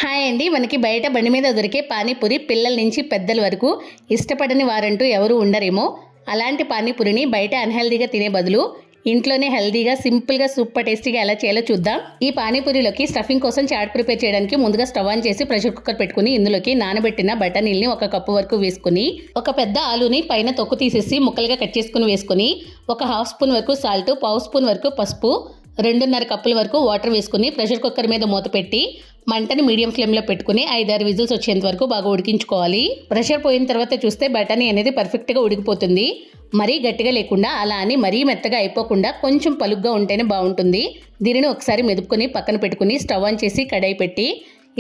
Hi అండి. మనకి బయట బండి మీద దొరికే పానీపూరి పిల్లల నుంచి పెద్దల వరకు ఇష్టపడని వారంటూ ఎవరు ఉండరేమో. అలాంటి పానీపూరిని బయట అన్హెల్దీగా తినే బదులు ఇంట్లోనే హెల్దీగా సింపుల్గా సూపర్ టేస్టీగా ఎలా చేయాలో చూద్దాం. ఈ పానీపూరిలోకి స్టఫింగ్ కోసం చాట్ ప్రిపేర్ చేయడానికి ముందుగా స్టవ్ ఆన్ చేసి ప్రెషర్ కుక్కర్ పెట్టుకుని ఇందులోకి నానబెట్టిన బఠానీల్ని 1 కప్పు వరకు వేసుకుని, ఒక పెద్ద ఆలుని పైన తొక్కు తీసేసి ముక్కలుగా కట్ చేసుకుని వేసుకుని, ఒక హాఫ్ స్పూన్ వరకు సాల్ట్, పావు స్పూన్ వరకు పసుపు, 2.5 కప్పుల వరకు వాటర్ వేసుకుని ప్రెషర్ కుక్కర్ మీద మూత పెట్టి మంటని మీడియం ఫ్లేమ్లో పెట్టుకుని 5-6 విజిల్స్ వచ్చేంత వరకు బాగా ఉడికించుకోవాలి. ప్రెషర్ పోయిన తర్వాత చూస్తే బఠానీ అనేది పర్ఫెక్ట్గా ఉడికిపోతుంది. మరీ గట్టిగా లేకుండా అలా అని మరీ మెత్తగా అయిపోకుండా కొంచెం పలుగ్గా ఉంటేనే బాగుంటుంది. దీనిని ఒకసారి మెదుపుకొని పక్కన పెట్టుకుని స్టవ్ ఆన్ చేసి కడాయి పెట్టి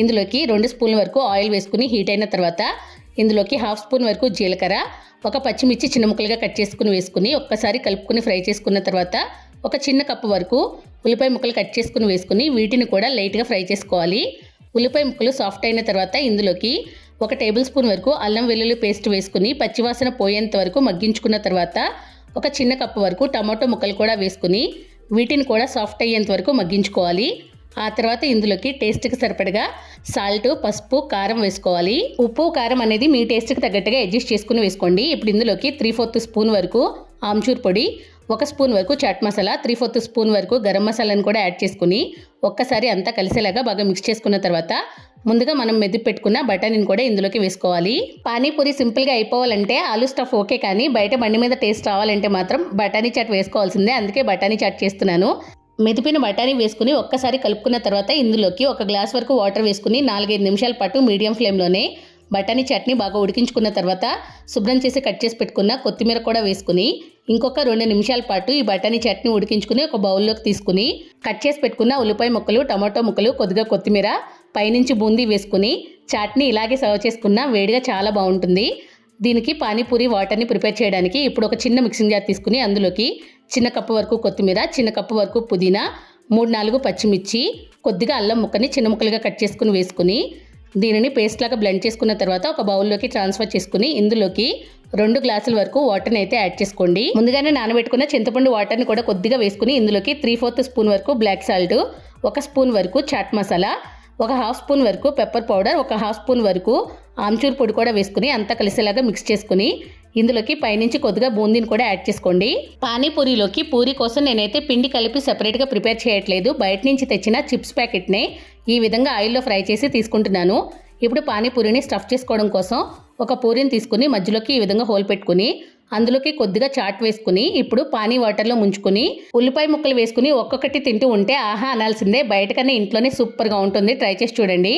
ఇందులోకి 2 స్పూన్ల వరకు ఆయిల్ వేసుకుని హీట్ అయిన తర్వాత ఇందులోకి హాఫ్ స్పూన్ వరకు జీలకర్ర, ఒక పచ్చిమిర్చి చిన్న ముక్కలుగా కట్ చేసుకుని వేసుకుని ఒక్కసారి కలుపుకుని ఫ్రై చేసుకున్న తర్వాత ఒక చిన్న కప్పు వరకు ఉల్లిపాయ ముక్కలు కట్ చేసుకుని వేసుకుని వీటిని కూడా లైట్గా ఫ్రై చేసుకోవాలి. ఉల్లిపాయ ముక్కలు సాఫ్ట్ అయిన తర్వాత ఇందులోకి 1 టేబుల్ స్పూన్ వరకు అల్లం వెల్లుల్లి పేస్ట్ వేసుకుని పచ్చివాసన పోయేంత వరకు మగ్గించుకున్న తర్వాత ఒక చిన్న కప్పు వరకు టమాటో ముక్కలు కూడా వేసుకుని వీటిని కూడా సాఫ్ట్ అయ్యేంత వరకు మగ్గించుకోవాలి. ఆ తర్వాత ఇందులోకి టేస్ట్కి సరిపడగా సాల్ట్, పసుపు, కారం వేసుకోవాలి. ఉప్పు కారం అనేది మీ టేస్ట్కి తగ్గట్టుగా అడ్జస్ట్ చేసుకుని వేసుకోండి. ఇప్పుడు ఇందులోకి 3/4 స్పూన్ వరకు ఆమ్చూర్ పొడి, 1 స్పూన్ వరకు చాట్ మసాలా, 3/4 స్పూన్ వరకు గరం మసాలాను కూడా యాడ్ చేసుకుని ఒక్కసారి అంతా కలిసేలాగా బాగా మిక్స్ చేసుకున్న తర్వాత ముందుగా మనం మెదిపి పెట్టుకున్న బఠానీని కూడా ఇందులోకి వేసుకోవాలి. పానీపూరి సింపుల్గా అయిపోవాలంటే ఆలు స్టఫ్ ఓకే, కానీ బయట బండి మీద టేస్ట్ రావాలంటే మాత్రం బఠానీ చాట్ వేసుకోవాల్సిందే. అందుకే బఠానీ చాట్ చేస్తున్నాను. మెదిపిన బఠానీ వేసుకుని ఒక్కసారి కలుపుకున్న తర్వాత ఇందులోకి 1 గ్లాస్ వరకు వాటర్ వేసుకుని 4-5 నిమిషాల పాటు మీడియం ఫ్లేమ్లోనే బఠానీ చట్నీ బాగా ఉడికించుకున్న తర్వాత శుభ్రం చేసి కట్ చేసి పెట్టుకున్న కొత్తిమీర కూడా వేసుకుని ఇంకొక 2 నిమిషాల పాటు ఈ బఠానీ చట్నీ ఉడికించుకుని ఒక బౌల్లోకి తీసుకుని కట్ చేసి పెట్టుకున్న ఉల్లిపాయ ముక్కలు, టమాటో ముక్కలు, కొద్దిగా కొత్తిమీర, పైనుంచి బూందీ వేసుకుని చాట్నీ ఇలాగే సర్వ్ చేసుకున్న వేడిగా చాలా బాగుంటుంది. దీనికి పానీపూరి వాటర్ని ప్రిపేర్ చేయడానికి ఇప్పుడు ఒక చిన్న మిక్సింగ్ జార్ తీసుకుని అందులోకి చిన్న కప్పు వరకు కొత్తిమీర, చిన్న కప్పు వరకు పుదీనా, 3-4 పచ్చిమిర్చి, కొద్దిగా అల్లం ముక్కని చిన్న ముక్కలుగా కట్ చేసుకుని వేసుకుని దీనిని పేస్ట్ లాగా బ్లెండ్ చేసుకున్న తర్వాత ఒక బౌల్లోకి ట్రాన్స్ఫర్ చేసుకుని ఇందులోకి 2 గ్లాసుల వరకు వాటర్ని అయితే యాడ్ చేసుకోండి. ముందుగానే నానబెట్టుకున్న చింతపండు వాటర్ని కూడా కొద్దిగా వేసుకుని ఇందులోకి 3/4 స్పూన్ వరకు బ్లాక్ సాల్ట్, 1 స్పూన్ వరకు చాట్ మసాలా, 1 హాఫ్ స్పూన్ వరకు పెప్పర్ పౌడర్, 1 హాఫ్ స్పూన్ వరకు ఆమ్చూర్ పొడి కూడా వేసుకుని అంతా కలిసేలాగా మిక్స్ చేసుకుని ఇందులోకి పైనుంచి కొద్దిగా బూందీని కూడా యాడ్ చేసుకోండి. పానీపూరిలోకి పూరి కోసం నేనైతే పిండి కలిపి సెపరేట్గా ప్రిపేర్ చేయట్లేదు. బయట నుంచి తెచ్చిన చిప్స్ ప్యాకెట్నే ఈ విధంగా ఆయిల్లో ఫ్రై చేసి తీసుకుంటున్నాను. ఇప్పుడు పానీపూరిని స్టఫ్ చేసుకోవడం కోసం ఒక పూరిని తీసుకుని మధ్యలోకి ఈ విధంగా హోల్ పెట్టుకుని అందులోకి కొద్దిగా చాట్ వేసుకుని ఇప్పుడు పానీ వాటర్లో ముంచుకుని ఉల్లిపాయ ముక్కలు వేసుకుని ఒక్కొక్కటి తింటూ ఉంటే ఆహా అనాల్సిందే. బయటకన్నా ఇంట్లోనే సూపర్గా ఉంటుంది. ట్రై చేసి చూడండి.